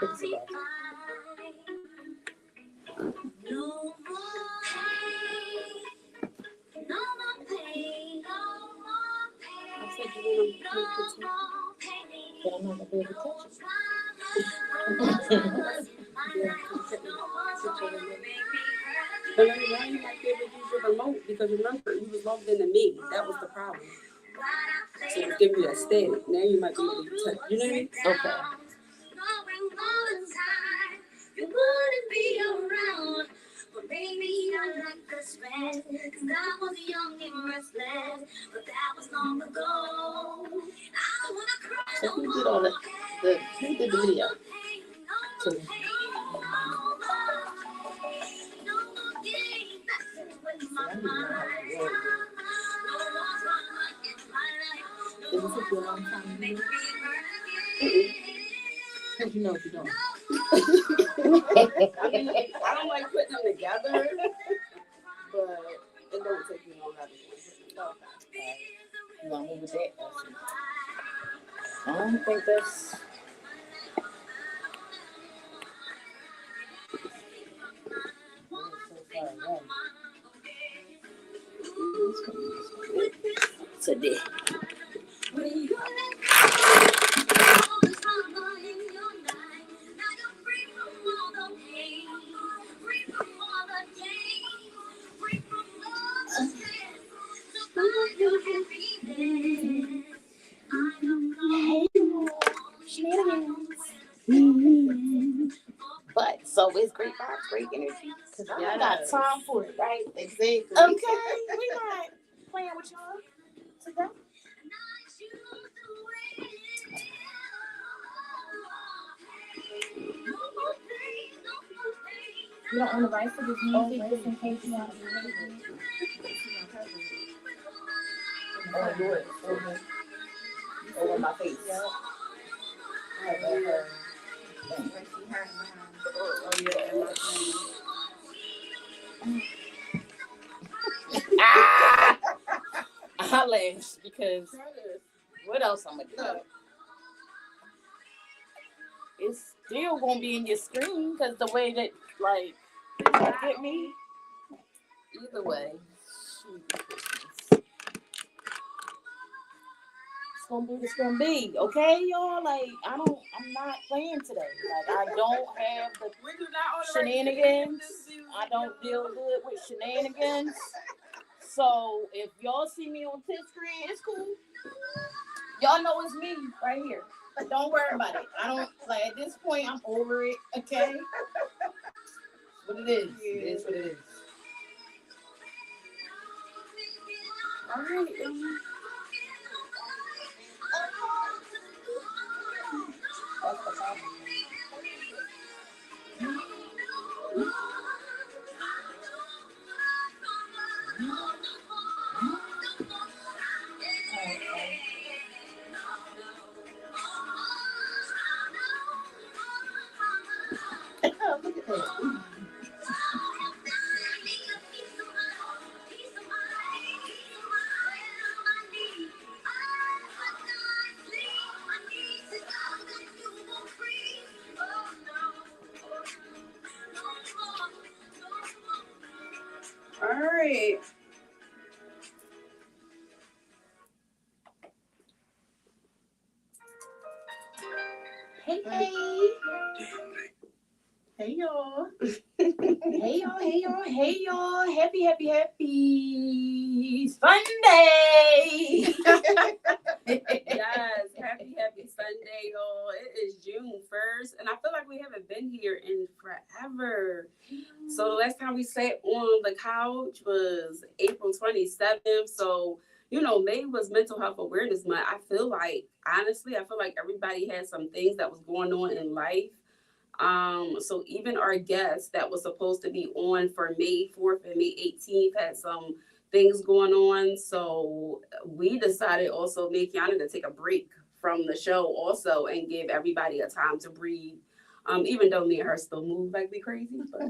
It's about No more pain, no more pain, no more pain. I said you want to but I'm not gonna be able to touch it. Yeah, but now you might be able to use your remote because remember you was logged into me. That was the problem. So it's giving you a static. Now you might be able to touch. You know what I mean? Okay. You wouldn't be around, but maybe I like the stress, 'cause I was young and restless, but that was long ago. I don't wanna cry. So who did all who did the video? To It was a good long time. You know if you don't. I mean, I don't like putting them together, but it don't take me long to do it. You want me with that? I don't think that's. Today. But so it's great vibes, great energy. Cause I ain't got time for it, right? Exactly. Okay, we not playing with y'all today. You don't own the rights to this music just in case you want to play it. Oh, do it. Over my face. Yep. Oh, yeah. I laughed because what else I'm gonna do? It's still gonna be in your screen because the way that like get me. Either way, it's gonna be what it's gonna be, okay, y'all? Like I'm not playing today. Like I don't have the shenanigans. I don't deal good with shenanigans. So if y'all see me on this screen, it's cool. Y'all know it's me right here. Don't worry about it. I don't like at this point. I'm over it. Okay. What it is. Yeah. It is what it is. All right. That's the problem. Look at that. All right. Hey, hey. Hey, y'all. Hey, y'all. Hey, y'all. Hey, y'all. Happy, happy, happy Sunday. Yes, happy Sunday, y'all. It is June 1st, and I feel like we haven't been here in forever. So the last time we sat on the couch was April 27th. So, May was Mental Health Awareness Month. I feel like everybody had some things that was going on in life. So even our guest that was supposed to be on for May 4th and May 18th had some things going on. So we decided also, me and Kiana, to take a break from the show also and give everybody a time to breathe. Even though me and her still move like we crazy, but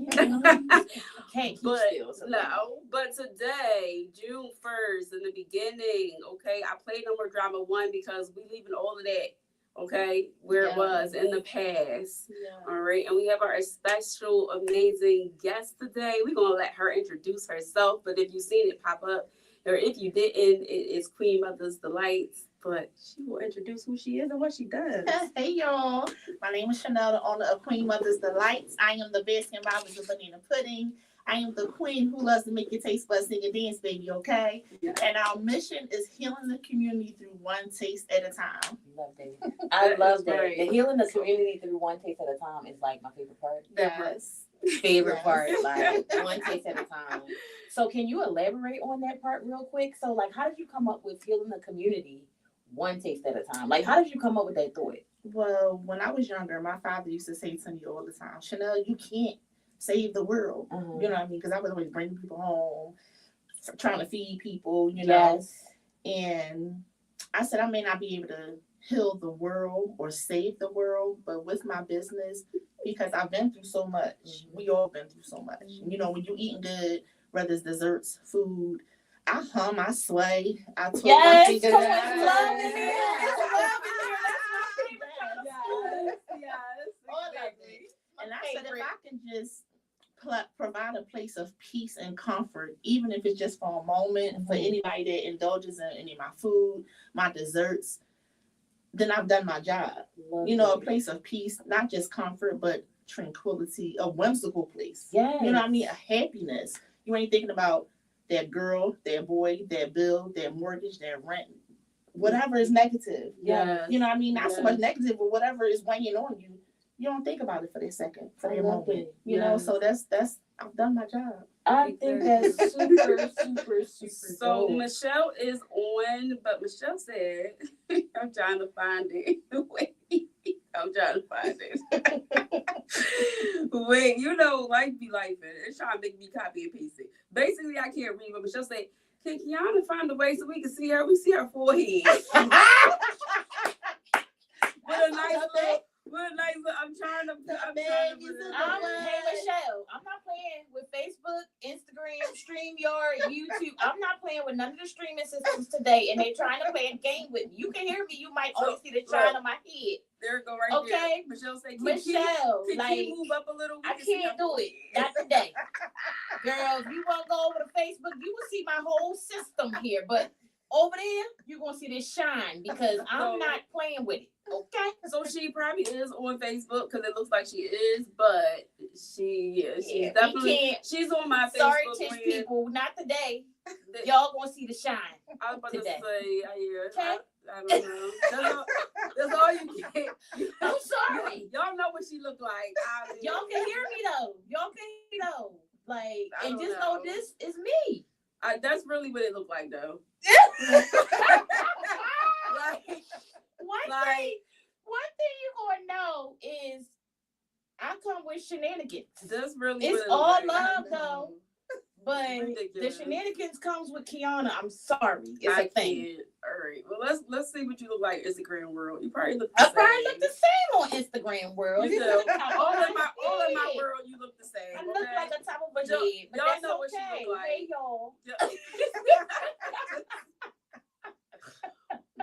can't keep still. No, but today, June 1st, in the beginning, okay, I played No More Drama 1 because we leaving all of that okay, where it was in the past. All right, and we have our special, amazing guest today. We're gonna let her introduce herself, but if you've seen it pop up, or if you didn't, it is Queen Motha's Delights. But she will introduce who she is and what she does. Hey y'all, my name is Chanel, the owner of Queen Motha's Delights. I am the best and robbers of banana pudding. I am the queen who loves to make your taste buds sing and dance, baby, okay? Yeah. And our mission is healing the community through one taste at a time. Love that. I love that. Right. The healing the community through one taste at a time is like my favorite part. Yes. Favorite part, like one taste at a time. So can you elaborate on that part real quick? So like, how did you come up with healing the community one taste at a time? Like, how did you come up with that thought? Well, when I was younger, my father used to say to me all the time, Chanel, you can't save the world. Mm-hmm. You know what I mean? Because I was always bringing people home, trying to feed people, you know. And I said, I may not be able to heal the world or save the world, but with my business, because I've been through so much. Mm-hmm. We all been through so much. Mm-hmm. You know, when you eating good, whether it's desserts, food, I hum, I sway, I talk. Yes, I love in here. And I said, if I can just provide a place of peace and comfort, even if it's just for a moment, for anybody that indulges in any of my food, my desserts, then I've done my job. You know, a place of peace, not just comfort, but tranquility, a whimsical place. Yes. You know what I mean? A happiness. You ain't thinking about their girl, their boy, their bill, their mortgage, their rent, whatever is negative. Yeah. You know what I mean? Not so much negative, but whatever is weighing on you. You don't think about it for that second, for that moment. You know, so that's I've done my job. I think that's super. So dope. Michelle is on, but Michelle said, I'm trying to find it. Wait, I'm trying to find it. Wait, you know, life be life. It's trying to make me copy and paste it. Basically, I can't read, but Michelle said, can Kiana find a way so we can see her? We see her forehead. With a nice little, I'm trying to. Hey Michelle, I'm not playing with Facebook, Instagram, StreamYard, YouTube. I'm not playing with none of the streaming systems today, and they're trying to play a game with me. You can hear me. You might only see the shine on my head. There it go right there. Okay, Michelle say, can you move up a little? I can't do it. Not today, girl. If you want to go over to Facebook, you will see my whole system here. But over there, you're gonna see this shine because I'm not playing with it. Okay, so she probably is on Facebook because it looks like she is, but she's definitely she's on my Facebook. Sorry, Tish people, not today. Y'all gonna see the shine. I was about today. To say, okay. I don't know. That's all you get. I'm sorry. Y'all know what she look like. Y'all can hear me though. Like, and just know this is me. That's really what it looked like though. One thing you're gonna know is I come with shenanigans. That's really it's all love though. But the shenanigans comes with Kiana. I'm sorry. It's a thing. All right. Well, let's see what you look like Instagram world. You probably look. I probably look the same on Instagram world. You do. all in my world, you look the same. I look like a top of a head, but y'all know what she look like. Hey, y'all.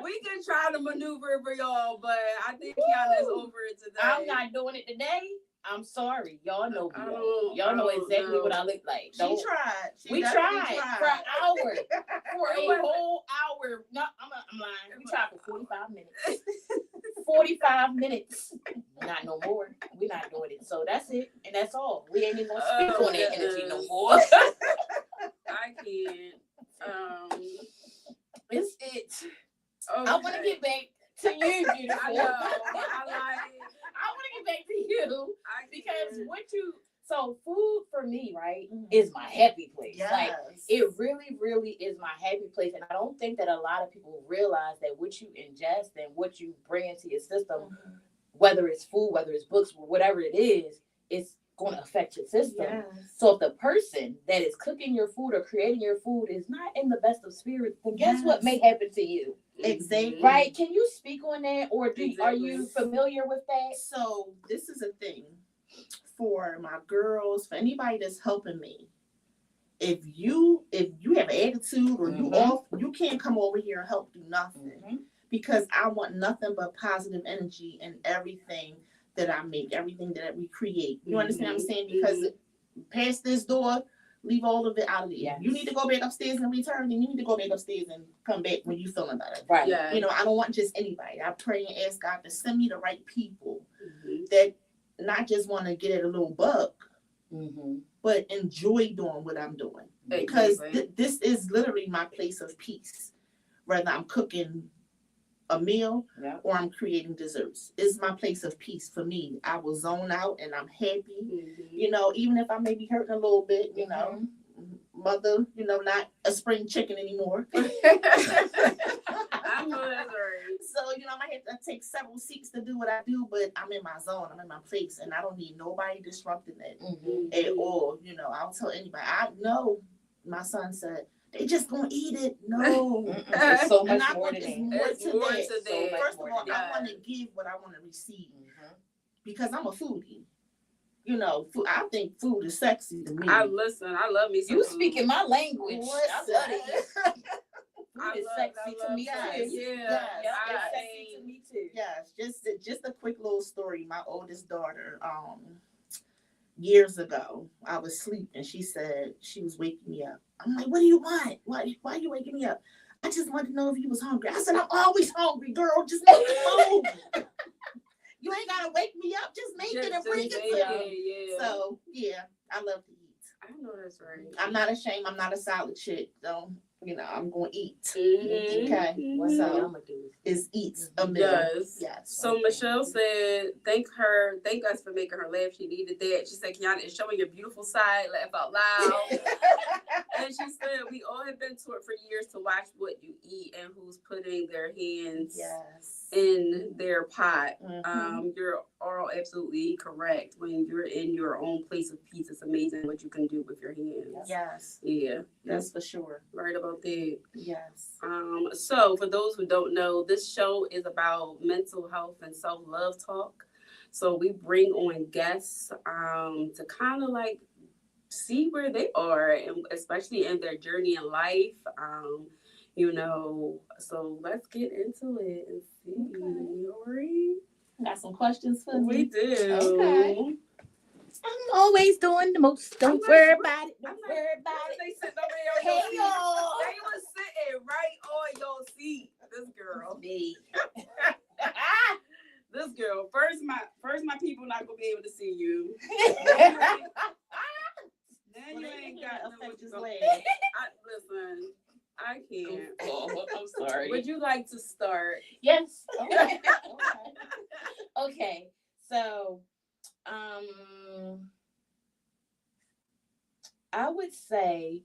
We can try to maneuver for y'all, but I think Kiana is over it today. I'm not doing it today. I'm sorry. Y'all know me. Y'all know exactly what I look like. She tried. We tried for an hour. For a whole hour. No, I'm lying. We tried for 45 minutes. 45 minutes. Not no more. We're not doing it. So that's it. And that's all. We ain't even going to speak on that energy no more. I can't. It's it. Okay. I want to get back to you, beautiful. I know. I want to get back to you because so food for me, right, is my happy place. Yes. Like it really, really is my happy place. And I don't think that a lot of people realize that what you ingest and what you bring into your system, whether it's food, whether it's books, whatever it is, it's going to affect your system. Yes. So if the person that is cooking your food or creating your food is not in the best of spirits, then guess what may happen to you? Exactly. Right? Can you speak on that, or are you familiar with that? So this is a thing for my girls, for anybody that's helping me. If you have an attitude or you off, you can't come over here and help do nothing. because I want nothing but positive energy in everything that I make, everything that we create. You understand what I'm saying? Because past this door, leave all of it out of there. Yes. You need to go back upstairs and return, then you need to go back upstairs and come back when you're feeling better. Right. Yeah. You know, I don't want just anybody. I pray and ask God to send me the right people that not just want to get at a little buck, but enjoy doing what I'm doing. Because this is literally my place of peace. Whether I'm cooking a meal or I'm creating desserts. It's my place of peace for me. I will zone out and I'm happy. You know, even if I may be hurting a little bit, you know, mother, you know, not a spring chicken anymore. I know that's right. So, you know, I might have to take several seats to do what I do, but I'm in my zone. I'm in my place and I don't need nobody disrupting it at all. You know, I'll tell anybody. I know my son said, they just gonna eat it. No, there's so much more to that. So first of all, I want to give what I want to receive because I'm a foodie. You know, I think food is sexy to me. I love me some You food. Speaking my language. I love it. Food is sexy to me. Yes. It's sexy to me too. Yes, just a quick little story. My oldest daughter, years ago, I was asleep and she said she was waking me up. I'm like, what do you want? Why are you waking me up? I just wanted to know if you was hungry. I said, I'm always hungry, girl. Just make it food. You ain't gotta wake me up. Just make it and bring it to me. Yeah. So yeah, I love to eat. I know that's right. I'm not ashamed. I'm not a salad chick, though. You know, I'm going to eat. Okay. What so I'm gonna do is eat a meal. Yes. So Michelle said, thank us for making her laugh. She needed that. She said, Kiana is showing your beautiful side. Laugh out loud. And she said, we all have been taught for years to watch what you eat and who's putting their hands in their pot. You're all absolutely correct. When you're in your own place of peace, it's amazing what you can do with your hands. Yes. Yeah. That's for sure. Right about that. Yes. So for those who don't know, this show is about mental health and self-love talk. So we bring on guests to kind of like see where they are, and especially in their journey in life. You know, so let's get into it and see. Lori? Got some questions for me? We do. Okay. I'm always doing the most. Don't worry about it. Don't worry about it. They sitting over there on your seat. They was sitting right on your seat. This girl. Me. This girl. First my people not gonna be able to see you. Then you ain't got no listen, I can't. Oh, I'm sorry. Would you like to start? Yes. Okay. Okay. So, I would say,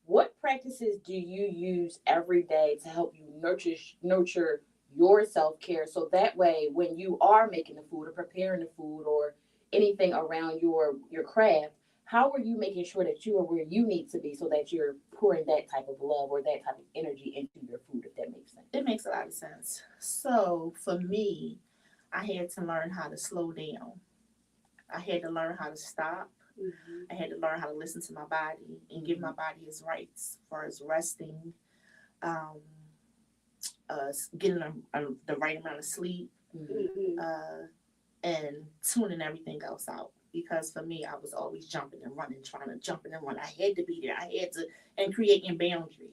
what practices do you use every day to help you nurture your self-care, so that way when you are making the food or preparing the food or anything around your craft, how are you making sure that you are where you need to be so that you're pouring that type of love or that type of energy into your food, if that makes sense? It makes a lot of sense. So for me, I had to learn how to slow down. I had to learn how to stop. I had to learn how to listen to my body and give my body its rights, as far as resting, getting the right amount of sleep, and tuning everything else out. Because for me, I was always jumping and running, trying to jump and run. I had to be there. I had to, and creating boundaries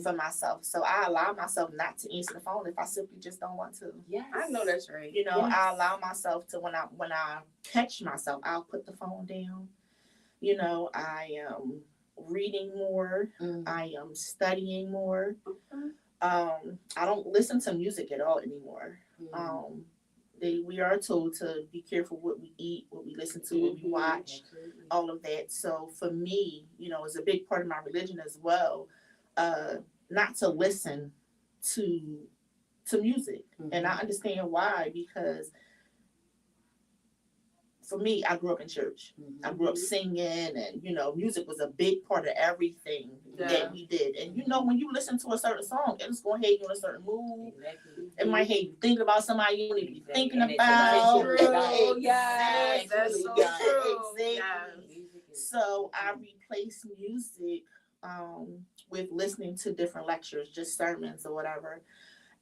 for myself. So I allow myself not to answer the phone if I simply just don't want to. Yes. I know that's right. You know, I allow myself to, when I catch myself, I'll put the phone down. You know, I am reading more. I am studying more. I don't listen to music at all anymore. We are told to be careful what we eat, what we listen to, what we watch, all of that. So for me, you know, it's a big part of my religion as well, not to listen to music. And I understand why, because for me, I grew up in church. I grew up singing, and, you know, music was a big part of everything that we did. And, you know, when you listen to a certain song, it's going to have you in a certain mood. It might have you thinking about somebody you don't need to be thinking about. Yes, that's so true. Exactly. So I replace music with listening to different lectures, just sermons or whatever.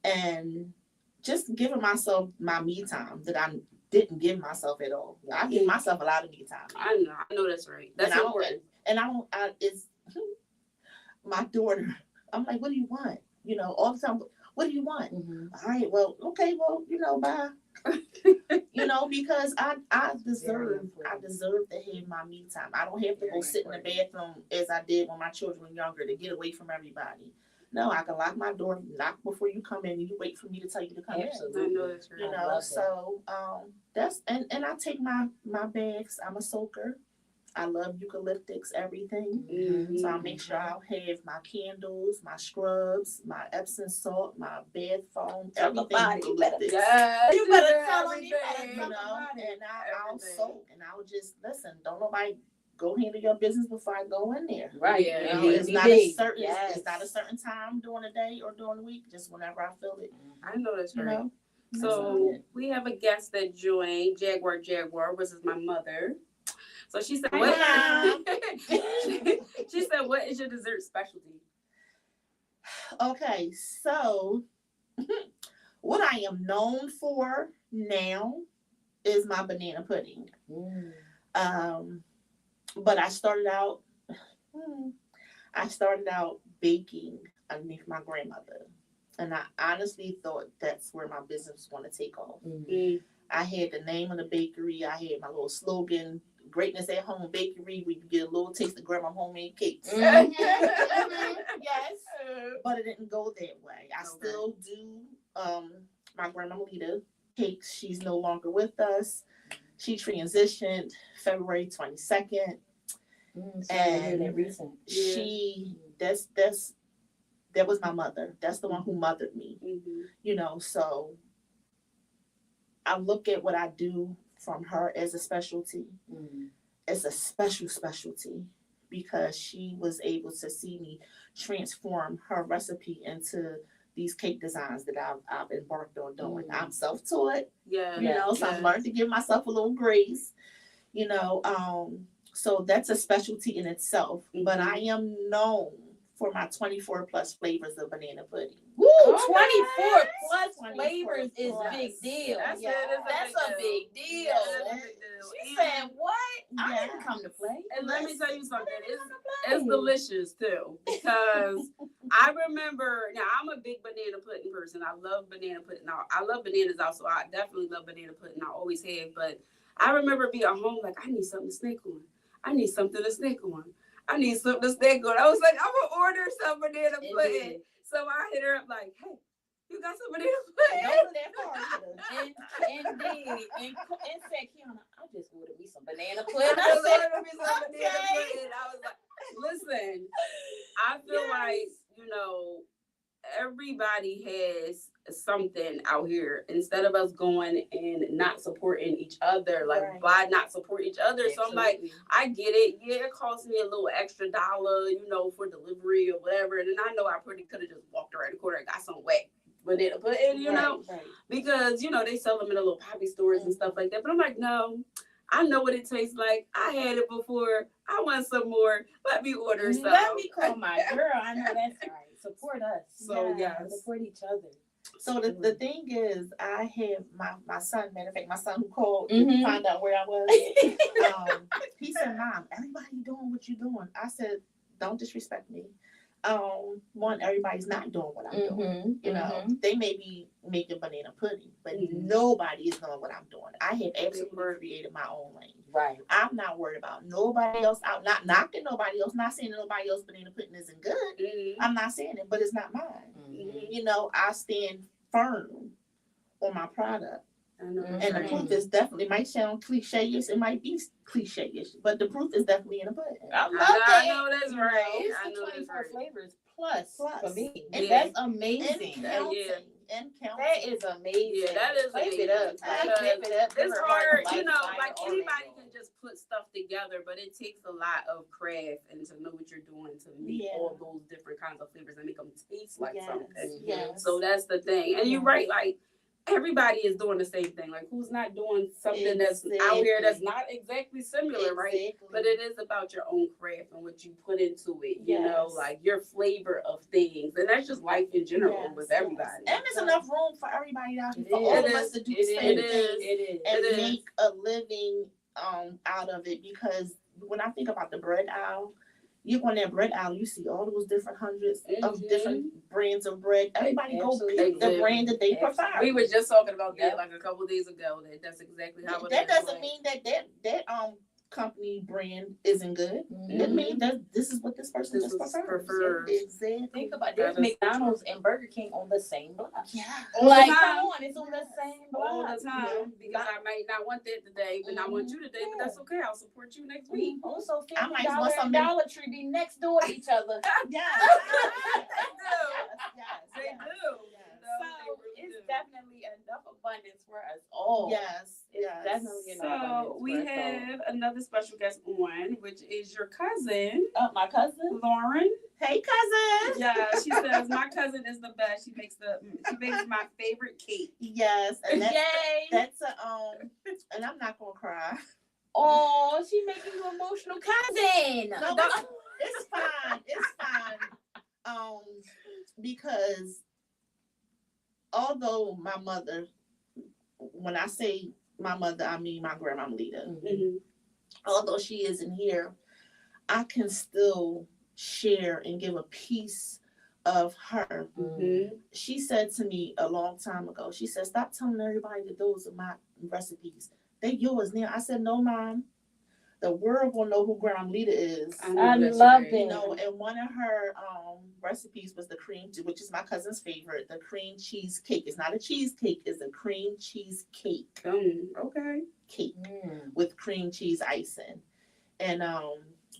and just giving myself my me time that I didn't give myself at all. I give myself a lot of me time. I know that's right. That's important. It's my daughter. I'm like, what do you want? You know, all the time. What do you want? Mm-hmm. All right, well, okay, well, you know, bye. You know, because I deserve to have my me time. I don't have to go sit in the bathroom as I did when my children were younger to get away from everybody. No, I can lock my door, knock before you come in, and you wait for me to tell you to come Absolutely. I know that's right. in. You know, so that's and I take my baths. I'm a soaker. I love eucalyptics, everything. Mm-hmm. So I'll make sure I'll have my candles, my scrubs, my Epsom salt, my bath foam, everything eucalyptics. Yes, You better tell them. everything. You know, and I'll soak and I'll just listen. Don't nobody go handle your business before I go in there. Right. Yeah. You know, it's not a certain time during the day or during the week. Just whenever I feel it. I know that's right. You know. So we have a guest that joined, Jaguar, versus my mother. So she said, she said, what is your dessert specialty? Okay, so what I am known for now is my banana pudding. But I started out baking underneath my grandmother. And I honestly thought that's where my business was going to take off. Mm-hmm. I had the name of the bakery. I had my little slogan, Greatness at Home Bakery, where you get a little taste of grandma's homemade cakes. Mm-hmm. Yes. But it didn't go that way. I still do my grandma Lita cakes. She's no longer with us. She transitioned February 22nd. And that recent. That was my mother. That's the one who mothered me. Mm-hmm. You know, so I look at what I do from her as a specialty. Mm-hmm. It's a specialty because she was able to see me transform her recipe into these cake designs that I've embarked on doing. Mm-hmm. I'm self-taught. Yeah. You know, so I've learned to give myself a little grace. You know, so that's a specialty in itself. Mm-hmm. But I am known for my 24 plus flavors of banana pudding. Woo! 24 plus flavors is a big deal. That's a big deal. She said, what? I didn't come to play. And let me tell you something. It's delicious too. Because I remember, now I'm a big banana pudding person. I love banana pudding. Now, I love bananas also. I definitely love banana pudding. I always have. But I remember being at home like, I need something to snack on. I need something to snack on. I need something to snack on. I was like, I'm going to order some banana pudding. So I hit her up like, hey, you got some banana pudding? Don't go that far. Indeed. And said, Kiana, I just ordered me some banana pudding. I ordered me some banana pudding. I was like, listen, I feel like, you know, everybody has something out here. Instead of us going and not supporting each other, like why not support each other? Absolutely. So I'm like, I get it. Yeah, it costs me a little extra $1, you know, for delivery or whatever. And I know I pretty could have just walked around the corner and got some wet banana pudding, you know, because, you know, they sell them in the little poppy stores and stuff like that. But I'm like, no, I know what it tastes like. I had it before. I want some more. Let me order some. Let me call my girl. I know that's right. Support us. So support each other. So the thing is, I have my son, matter of fact, my son who called to find out where I was. He said, Mom, everybody doing what you're doing. I said, don't disrespect me. One, everybody's not doing what I'm doing. You know, they may be making banana pudding, but nobody is doing what I'm doing. I have absolutely created my own lane. Right. I'm not worried about nobody else out, not knocking nobody else, not saying nobody else banana pudding isn't good. I'm not saying it, but it's not mine. You know, I stand firm on my product. And the proof is definitely, it might sound cliche-ish, it might be cliche-ish, but the proof is definitely in the pudding. I know that's right. I know 24 flavors plus for me. And that's amazing. And counting. That is amazing. Yeah, that is amazing. Flip it up. It's hard, you know, like anybody can just put stuff together, but it takes a lot of craft and to know what you're doing to make all those different kinds of flavors and make them taste like something. So that's the thing. And you're right, like, everybody is doing the same thing. Like, who's not doing something that's out here that's not exactly similar, right? But it is about your own craft and what you put into it, you know, like your flavor of things. And that's just life in general with everybody. And there's enough room for everybody out here, for all of us to do the same thing and make a living out of it. Because when I think about the bread aisle, you go in that bread aisle, you see all those different hundreds of different brands of bread. Everybody go pick the brand that they prefer. We were just talking about that like a couple of days ago. That's exactly how it is. That doesn't mean that company brand isn't good. It means that this is what this person just prefers. Exactly. Think about this. McDonald's and Burger King on the same block. Yeah. Like, come on, it's on the same block. All the time. Because I might not want that today, but I want you today, but that's okay. I'll support you next week. Also, $50 and Dollar Tree be next door to each other. Yeah. They do. So it's definitely enough abundance for us all. Yes. It's definitely enough abundance. So we have another special guest on, which is your cousin. My cousin Lauren. Hey, cousin. Yeah, she says my cousin is the best. She makes my favorite cake. Yes, and Yay! That's and I'm not gonna cry. Oh, she making you emotional, cousin. No, it's fine. It's fine. Because although my mother, when I say my mother, I mean my grandma Lita. Mm-hmm. Although she isn't here, I can still share and give a piece of her. Mm-hmm. She said to me a long time ago, she said, "Stop telling everybody that those are my recipes. They're yours now." I said, "No, Mom. The world will know who Grandma Lita is." I love it. You know, and one of her recipes was the cream, which is my cousin's favorite, the cream cheese cake. It's not a cheesecake, it's a cream cheese cake. Okay. Cake with cream cheese icing. And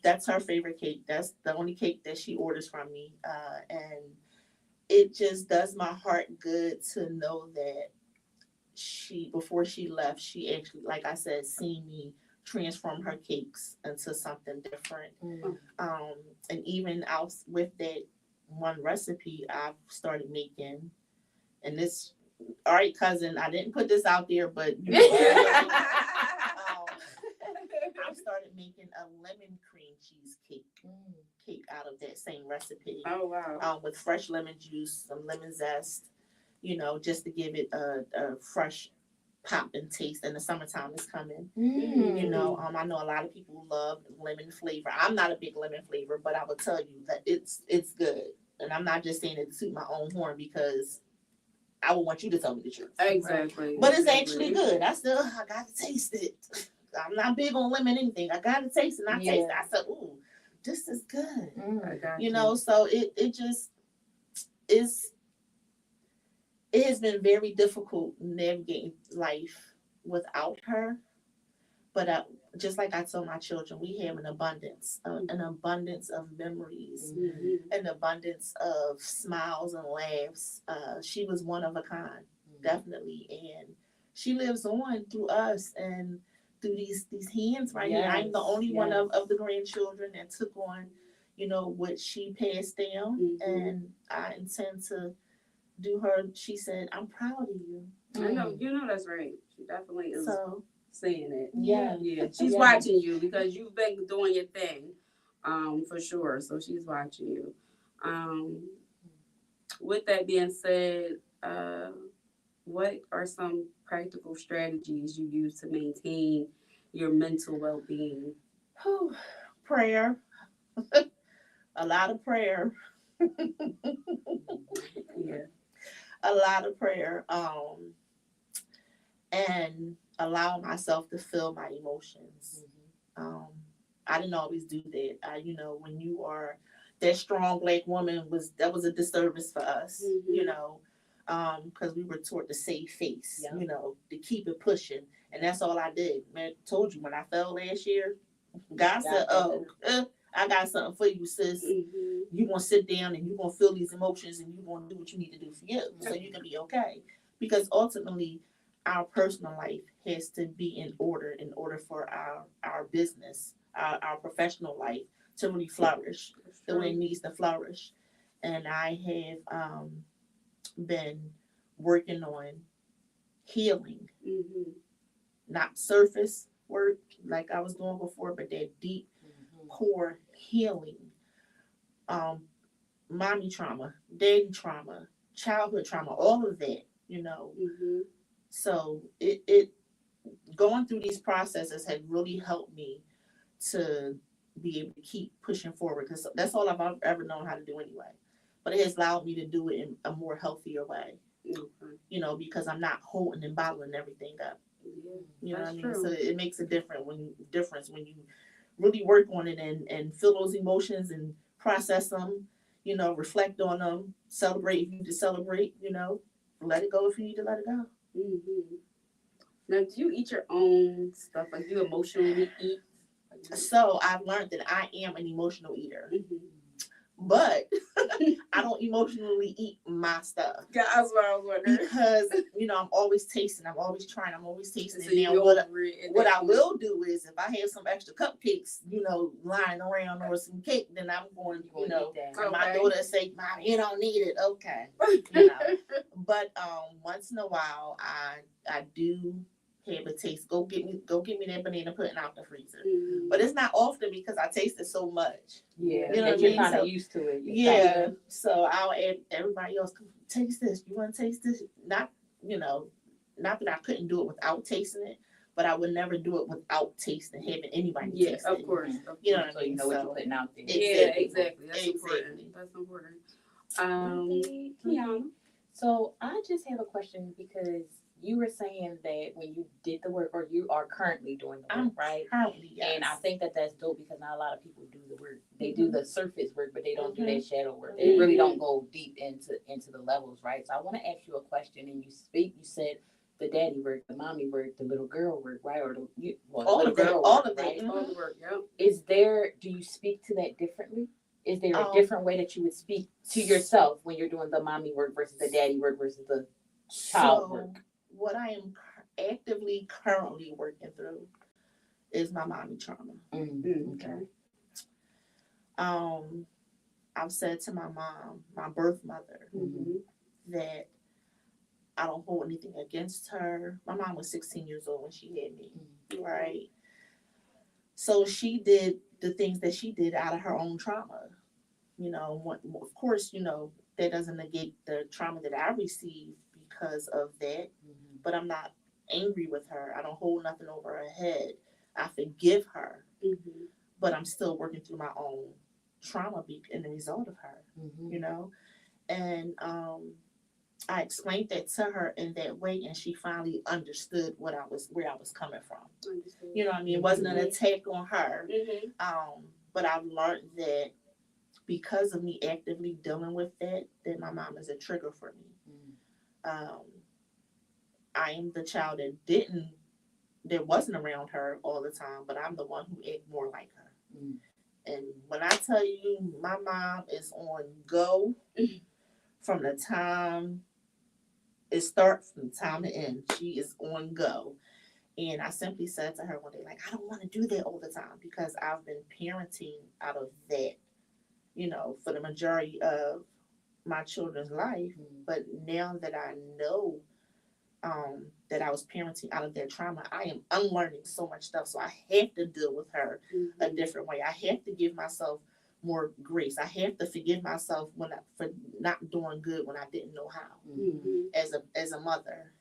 that's her favorite cake. That's the only cake that she orders from me. And it just does my heart good to know that before she left, she actually, like I said, seen me transform her cakes into something different. And even out with that one recipe I've started making, and this, all right, cousin, I didn't put this out there, but you know, I've started making a lemon cream cheese cake out of that same recipe. Oh wow! With fresh lemon juice, some lemon zest, you know, just to give it a fresh pop and taste. And the summertime is coming. You know, I know a lot of people love lemon flavor. I'm not a big lemon flavor, but I will tell you that it's good. And I'm not just saying it to toot my own horn, because I would want you to tell me the truth. Exactly. But it's actually good. I gotta taste it. I'm not big on lemon anything. I gotta taste it. And I taste it. I said, "Ooh, this is good." You know, so it just is. It has been very difficult navigating life without her. But just like I told my children, we have an abundance of memories, an abundance of smiles and laughs. She was one of a kind, definitely, and she lives on through us and through these hands right here. I'm the only one of the grandchildren that took on, you know, what she passed down, and I intend to do her. She said, "I'm proud of you." I know, you know that's right. She definitely is saying it. Yeah. She's watching you because you've been doing your thing, for sure. So she's watching you. With that being said, what are some practical strategies you use to maintain your mental well-being? Prayer. A lot of prayer. A lot of prayer. And allow myself to feel my emotions. I didn't always do that. You know, when you are that strong Black woman, that was a disservice for us. You know, because we were taught to save face. You know, to keep it pushing, and that's all I did. Man, told you when I fell last year, God said, "Oh, I got something for you, sis. You're gonna sit down and you're gonna feel these emotions, and you're gonna do what you need to do for you, so you can be okay." Because ultimately, our personal life has to be in order for our business, our professional life to really flourish the way it needs to flourish. And I have been working on healing, Mm-hmm. not surface work like I was doing before, but that deep core healing. Um, mommy trauma, daddy trauma, childhood trauma, all of that, you know. Mm-hmm. So it going through these processes had really helped me to be able to keep pushing forward because that's all I've ever known how to do anyway. But it has allowed me to do it in a more healthier way, Okay. you know, because I'm not holding and bottling everything up. Yeah, You know what I mean? true. So it makes a difference when you really work on it and feel those emotions and process them, you know, reflect on them, celebrate if you need to celebrate, you know, let it go if you need to let it go. Mm-hmm. Now, do you eat your own stuff? Like, do you emotionally eat? So I've learned that I am an emotional eater, Mm-hmm. but I don't emotionally eat my stuff. Yeah, that's what I was wondering. Because, you know, I'm always tasting, I'm always trying, I'm always tasting. So Now, what I will do is if I have some extra cupcakes, you know, lying around or some cake, then I'm going, you know, and my daughter say, Mom, you don't need it. Okay. You know. But once in a while I do have a taste. Go get me that banana pudding out the freezer. Mm-hmm. But it's not often because I taste it so much. Yeah, you know you're kind of used to it. Yeah, so I'll add everybody else. Taste this. You want to taste this? Not, you know, not that I couldn't do it without tasting it, but I would never do it without tasting, having anybody taste it. Of course. You know what So I mean? you know what you're putting out there. Yeah, exactly. That's important. That's important. Kiana. So I just have a question because you were saying that when you did the work, or you are currently doing the work, right? Currently, yes. And I think that that's dope because not a lot of people do the work. They do the surface work, but they don't do that shadow work. They really don't go deep into the levels, right? So I want to ask you a question. And you said the daddy work, the mommy work, the little girl work, right? Or the little girl all work, of that, right? All the work. Yeah. Do you speak to that differently? Is there a different way that you would speak to yourself when you're doing the mommy work versus the daddy work versus the child work? What I am actively currently working through is my mommy trauma. Mm-hmm. Okay. I've said to my mom, my birth mother, that I don't hold anything against her. My mom was 16 years old when she had me, right? So she did the things that she did out of her own trauma. You know, of course, you know, that doesn't negate the trauma that I received because of that, but I'm not angry with her. I don't hold nothing over her head. I forgive her, but I'm still working through my own trauma in the result of her, you know? And I explained that to her in that way, and she finally understood where I was coming from. You know what I mean? It wasn't an attack on her, but I've learned that because of me actively dealing with that my mom is a trigger for me. I am the child that wasn't around her all the time, but I'm the one who act more like her. And when I tell you, my mom is on go from the time it starts, from the time to end. She is on go. And I simply said to her one day, like, I don't want to do that all the time because I've been parenting out of that, you know, for the majority of my children's life. But now that I know that I was parenting out of that trauma, I am unlearning so much stuff. So I have to deal with her a different way. I have to give myself more grace. I have to forgive myself for not doing good when I didn't know how as a mother.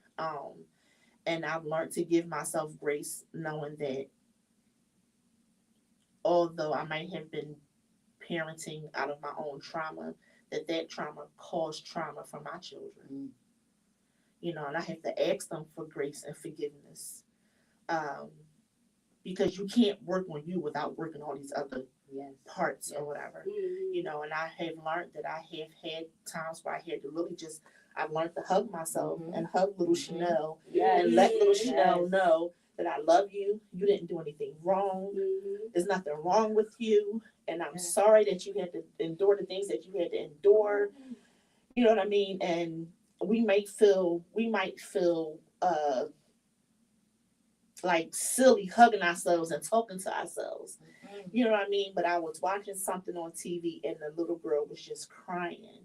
And I've learned to give myself grace, knowing that although I might have been parenting out of my own trauma, that trauma caused trauma for my children. You know, and I have to ask them for grace and forgiveness. Because you can't work on you without working all these other parts or whatever. You know, and I have learned that I have had times where I had to really I've learned to hug myself and hug little Chanel and let little Chanel know that I love you. You didn't do anything wrong. There's nothing wrong with you. And I'm sorry that you had to endure the things that you had to endure. You know what I mean? And we might feel like silly hugging ourselves and talking to ourselves. You know what I mean? But I was watching something on TV and the little girl was just crying.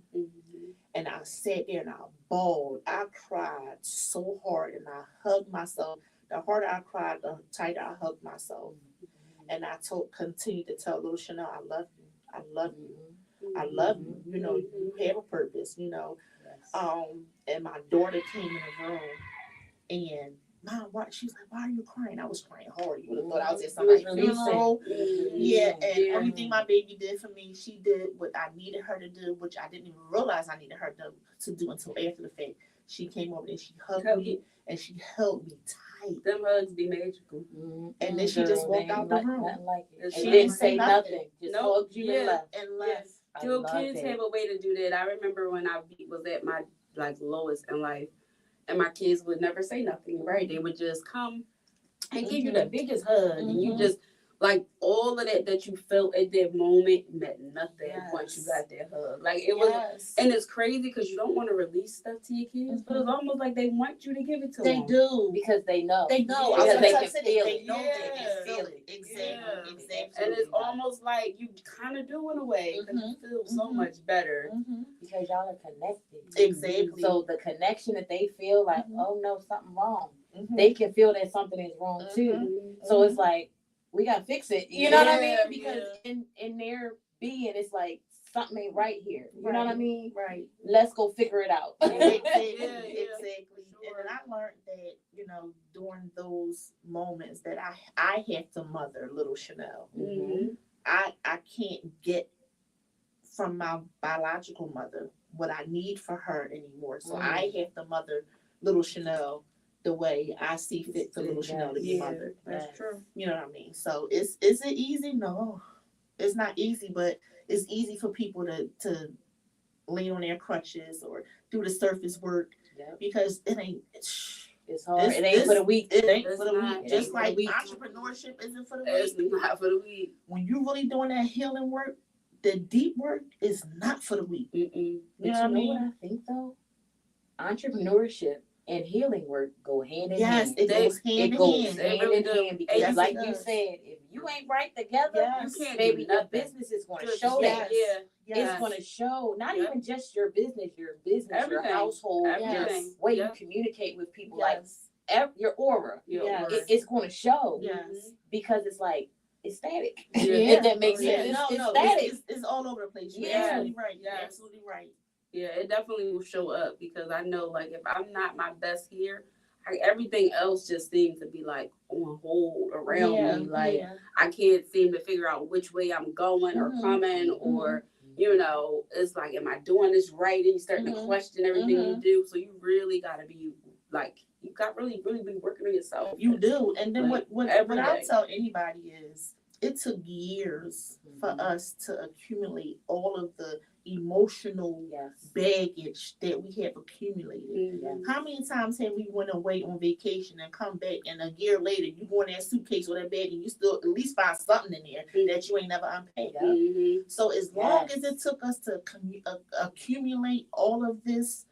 And I sat there and I bawled. I cried so hard and I hugged myself. The harder I cried, the tighter I hugged myself. And I continued to tell little Chanel, I love you. I love you. I love you. You know, you have a purpose, you know. And my daughter came in the room and Mom, what? She was like, why are you crying? I was crying hard. You would have thought I was at somebody's funeral. Yeah, and everything my baby did for me, she did what I needed her to do, which I didn't even realize I needed her to do until after the fact. She came over and she hugged me and she held me tight. Them hugs be magical. And then she just walked out the room. Like she didn't say nothing. Just hugged you and left. Till kids have a way to do that. I remember when I was at my like lowest in life, and my kids would never say nothing. Right? They would just come and give you the biggest hug, and you just like all of that you felt at that moment meant nothing once you got that hug. Like it was, and it's crazy because you don't want to release stuff to your kids, but it's almost like they want you to give it to them. They do because they know. They know because they can feel it. They know they can feel it. Exactly. And it's almost like you kind of do in a way because you feel so much better because y'all are connected. Exactly. So the connection that they feel like, oh no, something wrong. They can feel that something is wrong too. So it's like, we gotta fix it. You know what I mean? Because in their being, it's like something ain't right here. You know what I mean? Right. Let's go figure it out. Exactly. Sure. And I learned that, you know, during those moments that I have to mother little Chanel. I can't get from my biological mother what I need for her anymore. So I have to mother little Chanel the way I see fit for little Chanel to be mothered. That's true. You know what I mean? So is it easy? No, it's not easy, but it's easy for people to lean on their crutches or do the surface work because it ain't. It's hard. It ain't for the weak. It ain't for the weak. Just like entrepreneurship isn't for the weak. It's not for the weak. When you really doing that healing work, the deep work is not for the weak. You know what I mean? What I think though, entrepreneurship and healing work go hand in hand. Yes, it goes hand in hand because, like you said, if you ain't right together, you can't. Baby, your business is going to show that. It's going to show not even just your business, everything. Your household, way you communicate with people, like your aura. It's going to show. Because it's like. It's static. If that makes sense. It's static. It's all over the place. You're absolutely right. You're absolutely right. Yeah, it definitely will show up because I know, like, if I'm not my best here, everything else just seems to be like on hold around me. Like, I can't seem to figure out which way I'm going or coming, or you know, it's like, am I doing this right? And you starting to question everything you do. So you really got to be like, you got really be working on yourself. You do. And then what I'll tell anybody is, it took years for us to accumulate all of the emotional baggage that we have accumulated. How many times have we went away on vacation and come back and a year later you go in that suitcase or that bag and you still at least find something in there that you ain't never unpacked? So as long as it took us to accumulate all of this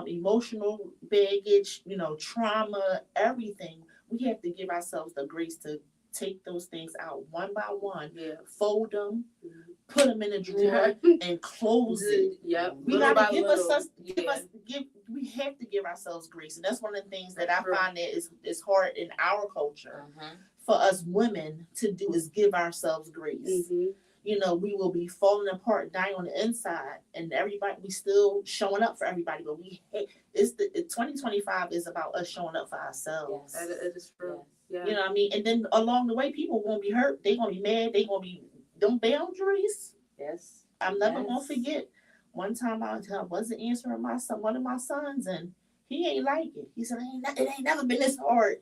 emotional baggage, you know, trauma, everything, we have to give ourselves the grace to take those things out one by one, fold them, put them in a drawer, and close it. We gotta we have to give ourselves grace, and that's one of the things that I find that is hard in our culture for us women to do is give ourselves grace. You know, we will be falling apart, dying on the inside, and everybody, we still showing up for everybody, but 2025 is about us showing up for ourselves. That is true. You know what I mean? And then along the way, people won't be hurt. They're going to be mad. They're going to be, them boundaries. I'm never going to forget. One time I wasn't answering one of my sons, and he ain't like it. He said, it ain't never been this hard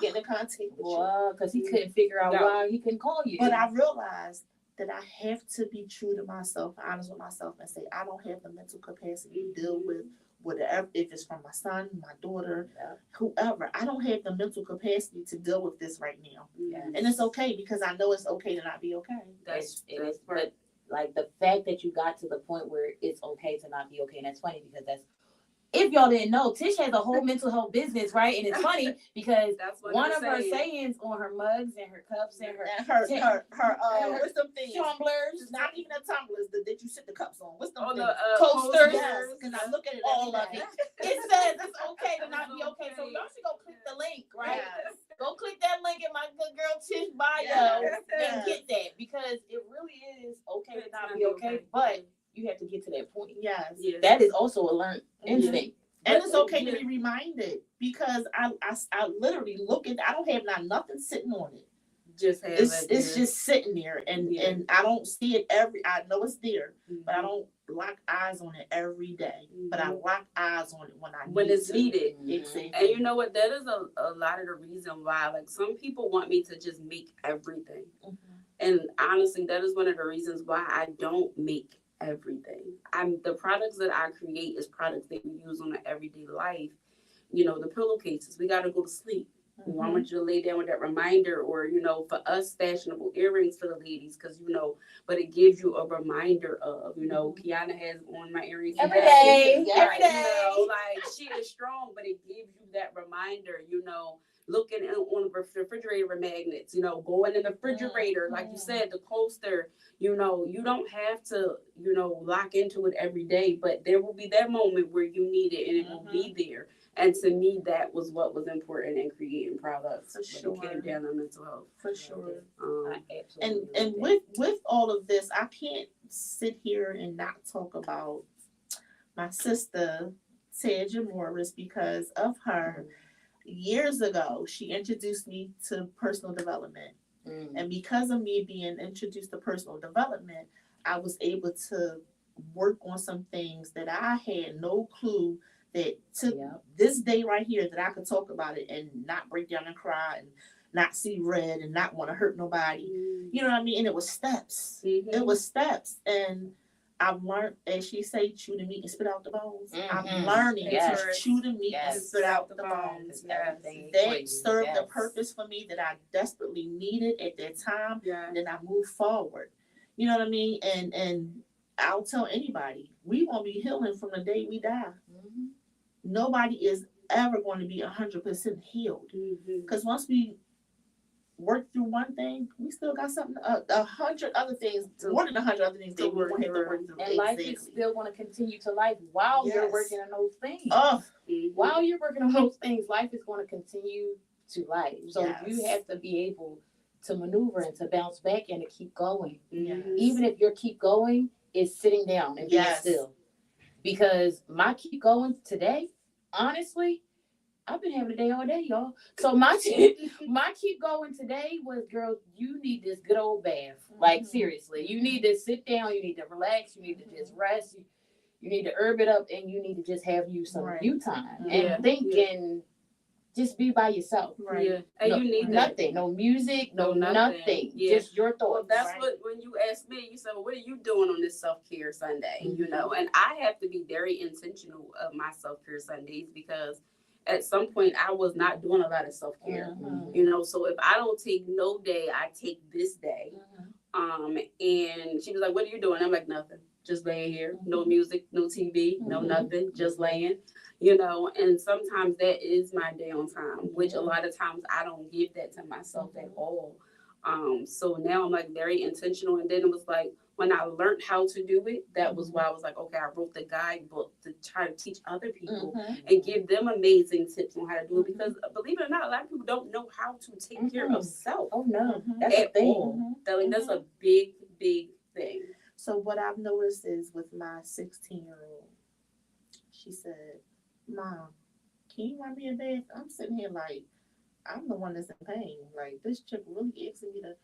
getting in contact with you. Because he couldn't figure out why he couldn't call you. But I realized that I have to be true to myself, honest with myself, and say, I don't have the mental capacity to deal with whatever, if it's from my son, my daughter, whoever. I don't have the mental capacity to deal with this right now. And it's okay because I know it's okay to not be okay. But like the fact that you got to the point where it's okay to not be okay, and that's funny because that's if y'all didn't know, Tish has a whole mental health business, right? And it's funny because That's what one I'm of her saying. sayings on her mugs and her cups and her what's them things? tumblers, Not even the tumblers that you sit the cups on. What's them Oh, things? the coasters. Yes, because I look at it all every of day. it. It says it's okay to not be okay. So y'all should go click the link, right? Yes. Go click that link in my good girl Tish bio Yes. and get that, because it really is okay to not be okay, but you have to get to that point. Yes. That is also a learned instinct. And it's okay to be reminded, because I literally look at, I don't have nothing sitting on it. Just have it's just sitting there, and I don't see it I know it's there, but I don't lock eyes on it every day. But I lock eyes on it when it's needed. Exactly. And you know what? That is a lot of the reason why, like, some people want me to just make everything. And honestly, that is one of the reasons why I don't make everything. The products that I create is products that we use on an everyday life. You know, the pillowcases, we got to go to sleep. I want you to lay down with that reminder, or, you know, for us, fashionable earrings for the ladies, because, you know, but it gives you a reminder of, you know, Kiana has on my earrings every day. You know, like, she is strong, but it gives you that reminder, you know, looking on the refrigerator magnets, you know, going in the refrigerator, like you said, the coaster, you know, you don't have to, you know, lock into it every day, but there will be that moment where you need it and it will be there. And to me, that was what was important in creating products. For sure. When it came down to mental health. For sure. And with all of this, I can't sit here and not talk about my sister, Tedja Morris, because of her. Years ago, she introduced me to personal development. And because of me being introduced to personal development, I was able to work on some things that I had no clue that to this day right here that I could talk about it and not break down and cry and not see red and not want to hurt nobody. You know what I mean? And it was steps. It was steps. And I've learned, as she say, chew the meat and spit out the bones. I'm learning to chew the meat and spit out the bones. That served the purpose for me that I desperately needed at that time. And then I moved forward. You know what I mean? And I'll tell anybody, we won't be healing from the day we die. Nobody is ever going to be 100% healed. Because once we work through one thing, we still got something, 100 other things, more than 100 other things that we won't have to work through. And life is still going to continue to life while you're working on those things. While you're working on those things, life is going to continue to life. So you have to be able to maneuver and to bounce back and to keep going. Even if your keep going is sitting down and being still. Because my keep going today, honestly, I've been having a day all day, y'all. So my keep going today was, girl, you need this good old bath. Like, seriously, you need to sit down, you need to relax, you need to just rest, you need to herb it up, and you need to just have you some you time and think and just be by yourself. And no, you need nothing, no music, no nothing. Just your thoughts. Well, that's what, when you asked me, you said, well, what are you doing on this self-care Sunday? You know, and I have to be very intentional of my self-care Sundays, because at some point I was not doing a lot of self-care. You know, so if I don't take no day, I take this day. And she was like, what are you doing? I'm like, nothing. Just laying here. No music, no TV, no nothing. Just laying. You know, and sometimes that is my day on time, which a lot of times I don't give that to myself at all. So now I'm like very intentional. And then it was like, when I learned how to do it, that was why I was like, okay, I wrote the guidebook to try to teach other people and give them amazing tips on how to do it. Because believe it or not, a lot of people don't know how to take care of self. Oh no, that's a thing. That's a big, big thing. So what I've noticed is with my 16-year-old, she said, Mom, can you run me a bath? I'm sitting here like, I'm the one that's in pain. Like, this chick really asking me to,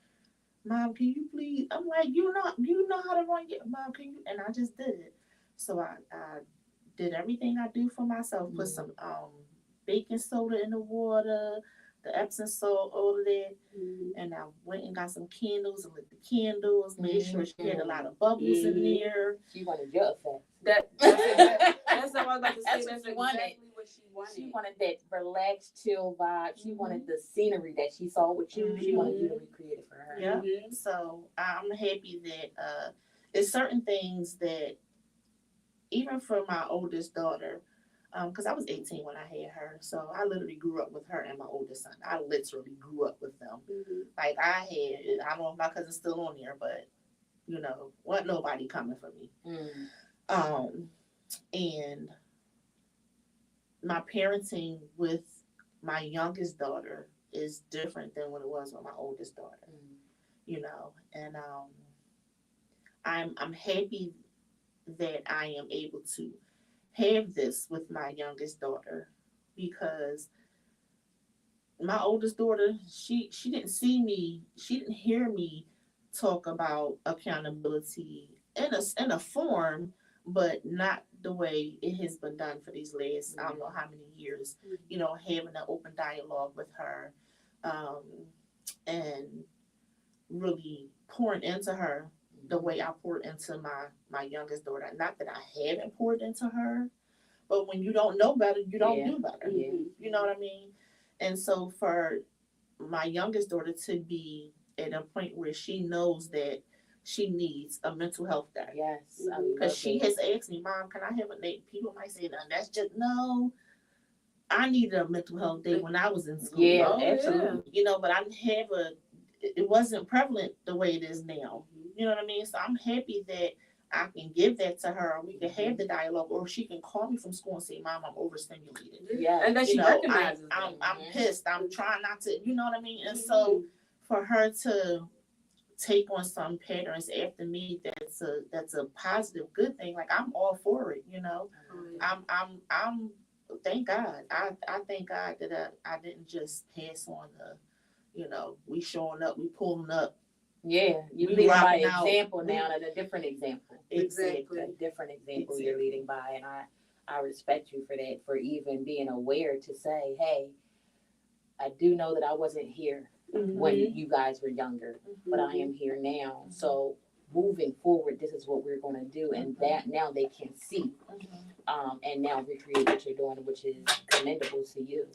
Mom, can you please? I'm like, you know how to run your, Mom, can you? And I just did it. So I did everything I do for myself. Put some baking soda in the water, the Epsom salt over there. And I went and got some candles and lit the candles. Made sure she had a lot of bubbles in there. She wanted your effect. That's what I was about to say. That's exactly what she wanted. She wanted that relaxed, chill vibe. She wanted the scenery that she saw with you. She wanted you to recreate it for her. Yeah. So I'm happy that there's certain things that, even for my oldest daughter, because I was 18 when I had her. So I literally grew up with her and my oldest son. I literally grew up with them. Like I don't know if my cousin's still on there, but wasn't nobody coming for me. And my parenting with my youngest daughter is different than what it was with my oldest daughter. And I'm happy that I am able to have this with my youngest daughter, because my oldest daughter, she didn't see me, she didn't hear me talk about accountability in a form, but not the way it has been done for these last I don't know how many years. Having an open dialogue with her, and really pouring into her the way I poured into my youngest daughter. Not that I haven't poured into her, but when you don't know better, you don't do better. You know what I mean? And so for my youngest daughter to be at a point where she knows that she needs a mental health day. Yes. Because she has asked me, Mom, can I have a day? People might say, no, that's just, no. I needed a mental health day when I was in school. Yeah, absolutely. But I didn't have it wasn't prevalent the way it is now. You know what I mean? So I'm happy that I can give that to her. We can have the dialogue, or she can call me from school and say, Mom, I'm overstimulated. Yeah. And that she recognizes I'm pissed. I'm trying not to, you know what I mean? And so for her to take on some patterns after me, that's a positive, good thing. Like I'm all for it, I'm thank God. I thank God that I didn't just pass on we showing up, we pulling up. Yeah, you leading by example now, and a different example. Exactly. A different example you're leading by, and I respect you for that, for even being aware to say, hey, I do know that I wasn't here when you guys were younger, but I am here now. So moving forward, this is what we're going to do, and that now they can see, and now recreate what you're doing, which is commendable to you,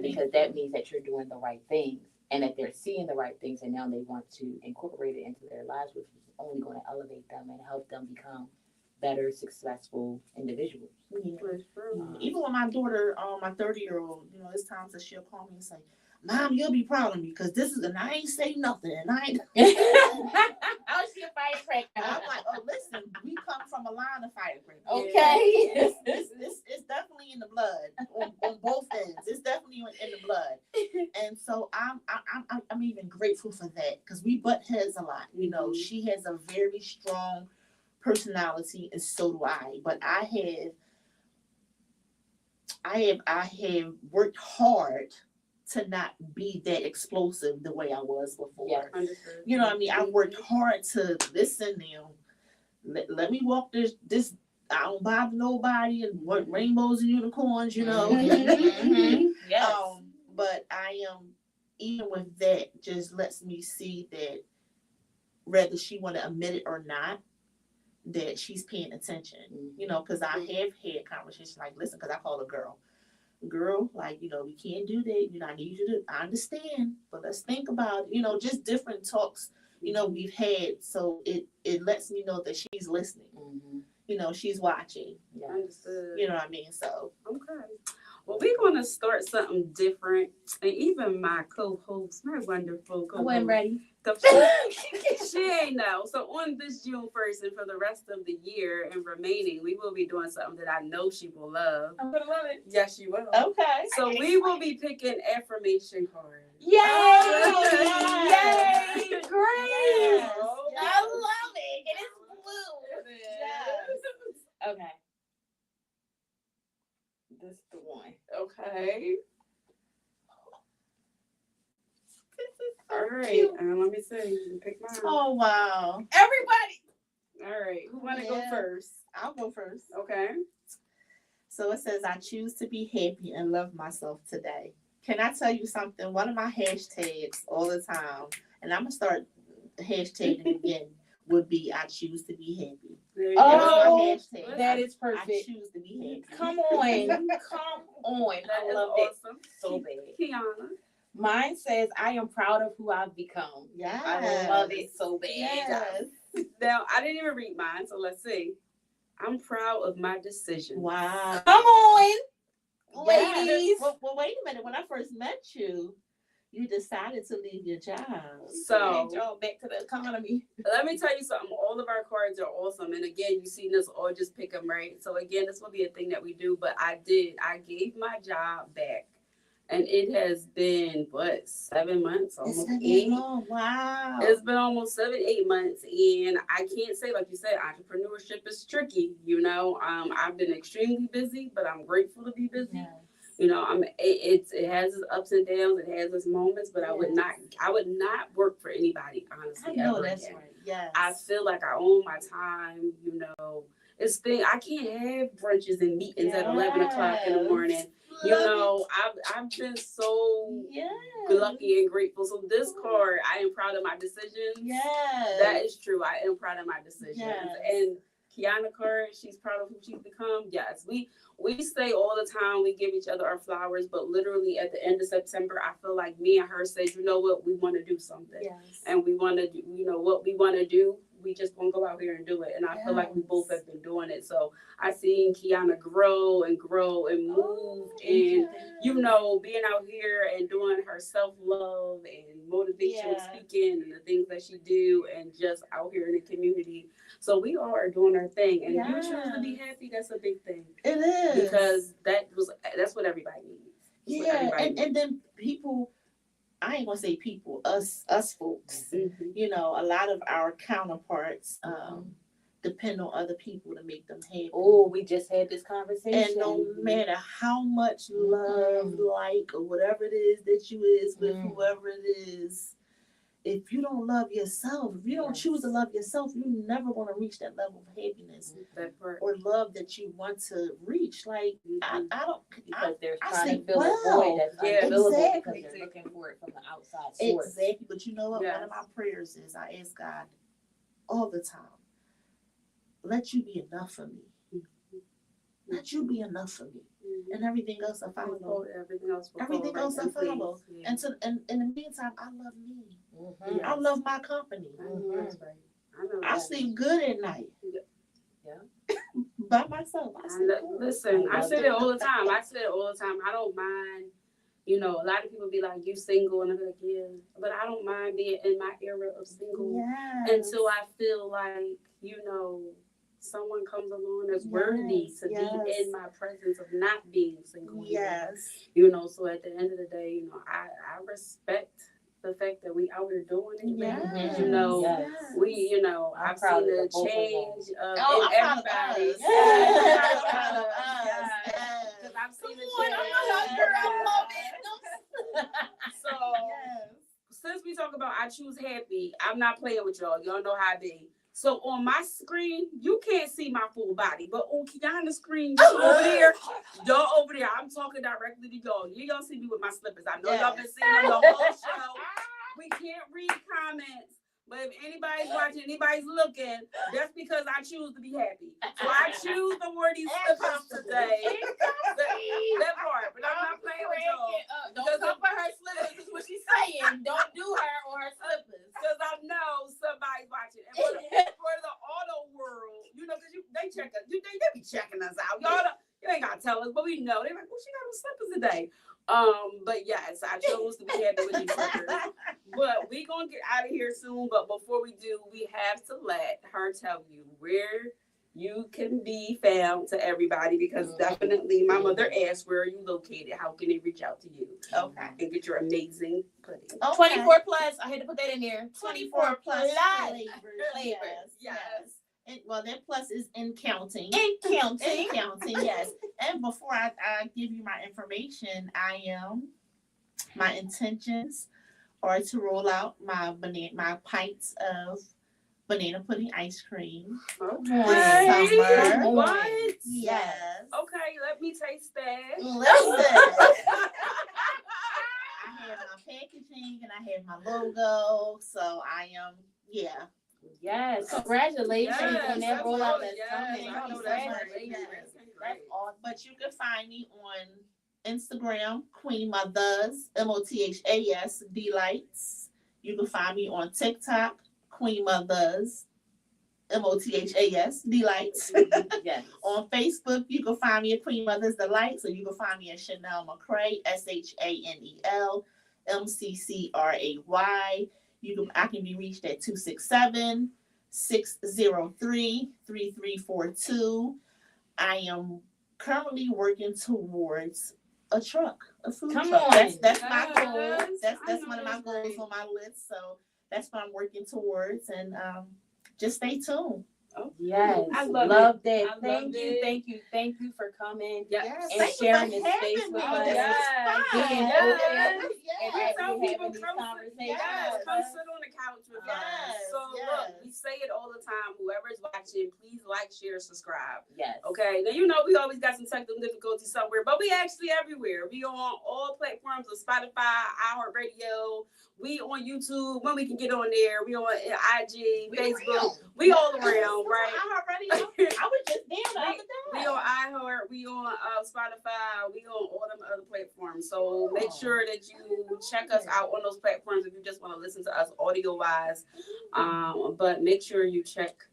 because that means that you're doing the right things, and that they're seeing the right things, and now they want to incorporate it into their lives, which is only going to elevate them and help them become better, successful individuals. Even with my daughter, my 30-year-old, there's times that she'll call me and say, Mom, you'll be proud of me because this is, and I ain't say nothing, and I ain't. How's she a firecracker? I'm like, oh, listen, we come from a line of firecrackers. Okay. It's definitely in the blood on both ends. It's definitely in the blood, and so I'm even grateful for that, because we butt heads a lot. She has a very strong personality, and so do I. But I have worked hard to not be that explosive the way I was before. Yes. You know what I mean? I worked hard to listen now. Let me walk this. I don't bother nobody, and what rainbows and unicorns, Yes. But I am, even with that, just lets me see that whether she want to admit it or not, that she's paying attention. Because I have had conversations like, listen, because I call her girl, like, we can't do that. I need you to, I understand, but let's think about, just different talks, we've had. So it lets me know that she's listening. She's watching. Understood. You know what I mean? So. Okay. Well, we're going to start something different. And even my co-host, my wonderful co-host. I wasn't ready. She ain't know. So on this June 1st and for the rest of the year and remaining, we will be doing something that I know she will love. I'm going to love it. Yes, she will. Okay. So we will be picking affirmation cards. Yay! Yes. Yay! Great! Yes. I love it. And it's blue. Yes. Okay. This is the one. Okay. So all right. cute. Let me see. Pick mine. Oh, wow. Everybody. All right. Who want to go first? I'll go first. Okay. So it says, I choose to be happy and love myself today. Can I tell you something? One of my hashtags all the time, and I'm going to start hashtagging again, would be I choose to be happy. Oh, that's my hashtag. that is perfect. I choose to be happy. Come on. Come on. I love awesome. that so bad. Kiana. Mine says, I am proud of who I've become. Yes. I love it so bad. Yes. Now, I didn't even read mine, so let's see. I'm proud of my decision. Wow. Come on, Yeah. ladies. Well, wait a minute. When I first met you, you decided to leave your job. So y'all back to the economy. let me tell you something. All of our cards are awesome. And again, you've seen us all just pick them, right? So again, this will be a thing that we do. But I gave my job back. And it has been, 7 months? Almost 8. Long. Wow. It's been almost 7, 8 months. And I can't say, like you said, entrepreneurship is tricky. I've been extremely busy, but I'm grateful to be busy. Yeah. It has its ups and downs. It has its moments, but I would not work for anybody, honestly. I know ever that's again. right. Yes. I feel like I own my time. I can't have brunches and meetings at 11 o'clock in the morning. I've been so lucky and grateful. So this card, I am proud of my decisions. Yes. That is true. I am proud of my decisions. Yes. And Kiana card, she's proud of who she's become. Yes, we say all the time we give each other our flowers, but literally at the end of September, I feel like me and her said, you know what, we want to do something. Yes. And we want to do, what we want to do. We just want to go out here and do it. And I feel like we both have been doing it. So I seen Kiana grow and move and, being out here and doing her self-love and motivational speaking and the things that she do and just out here in the community. So we all are doing our thing. And you choose to be happy, that's a big thing. It is. Because that's what everybody needs. And then people, I ain't gonna say people, us folks, Mm-hmm. A lot of our counterparts depend on other people to make them happy. Oh, we just had this conversation. And no matter how much love, like, or whatever it is that you is with whoever it is, if you don't love yourself, if you don't choose to love yourself, you're never going to reach that level of happiness or love that you want to reach. Like, I don't. Because they're I trying say, to fill a void that's unfillable exactly. because they're looking for it from the outside source. Exactly. But you know what? Yes. One of my prayers is I ask God all the time, let you be enough for me. Let you be enough for me. And everything else I follow. Everything else I follow. Yeah. And in the meantime, I love me. Yes. I love my company. That's right. I sleep good at night. Yeah. By myself. Listen, I say it all the time. I don't mind. A lot of people be like, you single, and I'm like, yeah. But I don't mind being in my era of single until I feel like, someone comes along that's worthy to be in my presence of not being single. Yes. So at the end of the day, I respect the fact that we out here doing it. Yes. We, I've seen the change in everybody. Because I've seen the change. So, since we talk about I choose happy, I'm not playing with y'all. Y'all know how I be. So on my screen, you can't see my full body, but on Kiana's screen, y'all over there, I'm talking directly to y'all. You gonna see me with my slippers. I know y'all been seeing them the whole show. We can't read comments, but if anybody's watching, anybody's looking, that's because I choose to be happy. So I choose to wear these slippers today. That part, but I'm not playing with y'all. Don't come for her slippers is what she's saying. Don't do her or her slippers. Because I know somebody's watching. And for the auto world, because they check us. They be checking us out. You ain't got to tell us, but we know. They're like, well, she got her slippers today. But yes, I chose to be happy with these slippers. But we going to get out of here soon. But before we do, we have to let her tell you where you can be found to everybody, because definitely my mother asked, where are you located? How can they reach out to you? Okay. And get your amazing pudding. Okay. 24 plus. I had to put that in there. 24 plus flavors. Yes. And, well, that plus is in counting. In counting, yes. And before I give you my information, my intentions are to roll out my pints of banana pudding ice cream. Okay. Summer. What? Yes. Okay, let me taste that. Listen. I have my packaging and I have my logo. So I am, Yes. Congratulations on that rollout that's coming. Thank you so much. That's awesome. But you can find me on Instagram, Queen Mothas, Mothas Delights. You can find me on TikTok, Queen Mothas, Mothas, Delights. Yes. On Facebook, you can find me at Queen Mother's Delights, or you can find me at Chanel McCray, SHANEL MCCRAY. I can be reached at 267-603-3342. I am currently working towards a truck, a food Come truck. on. That's my goal. Yes. That's one of my goals on my list. So that's what I'm working towards, and just stay tuned. Oh, Yes, I love love that. I Thank love you, it. thank you for coming Yes. and Thank you sharing for this space having with me. us. This Yes. was fun. Being Yes. open Yes. and We tell actually people having these come conversations. yes, come sit on the couch with Yes, us. So yes. look, we say it all the time. Whoever's watching, please like, share, subscribe. Yes. Okay. Now we always got some technical difficulties somewhere, but we actually everywhere. We on all platforms of Spotify, iHeartRadio. We on YouTube when we can get on there. We on IG, Facebook. We all around, right? I was just there the other day. We on iHeart, we on Spotify, we on all them other platforms. So make sure that you check us out on those platforms if you just want to listen to us audio wise. But make sure you check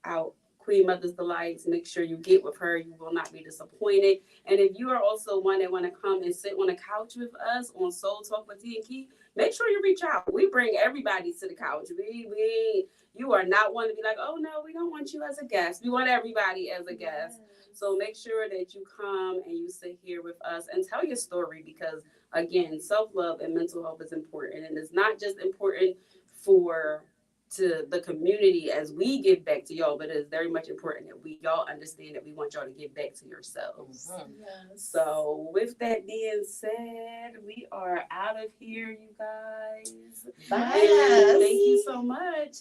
out Queen Mother's Delights. Make sure you get with her. You will not be disappointed. And if you are also one that want to come and sit on the couch with us on Soul Talk with T and Key, make sure you reach out. We bring everybody to the couch. You are not one to be like, oh no, we don't want you as a guest. We want everybody as a guest. So make sure that you come and you sit here with us and tell your story, because again, self-love and mental health is important. And it's not just important to the community as we give back to y'all, but it is very much important that y'all understand that we want y'all to give back to yourselves. Yes. So with that being said, we are out of here, you guys. Bye. And thank you so much.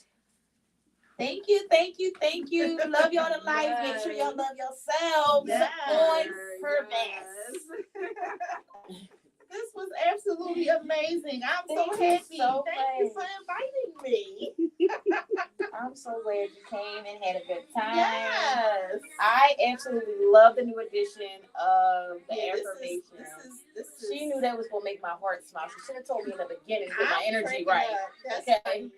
Thank you. Love y'all to life. Yes. Make sure y'all love yourselves. Yes. On purpose. This was absolutely amazing. I'm so Thank you happy. so Thank you much. for inviting me. I'm so glad you came and had a good time. Yes. I absolutely love the new edition of the Yeah, affirmation. This is She knew that was gonna make my heart smile. She should have told me in the beginning to get my I'm energy cracking right. up. That's Okay. funny.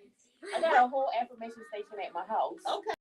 I got a whole affirmation station at my house. Okay.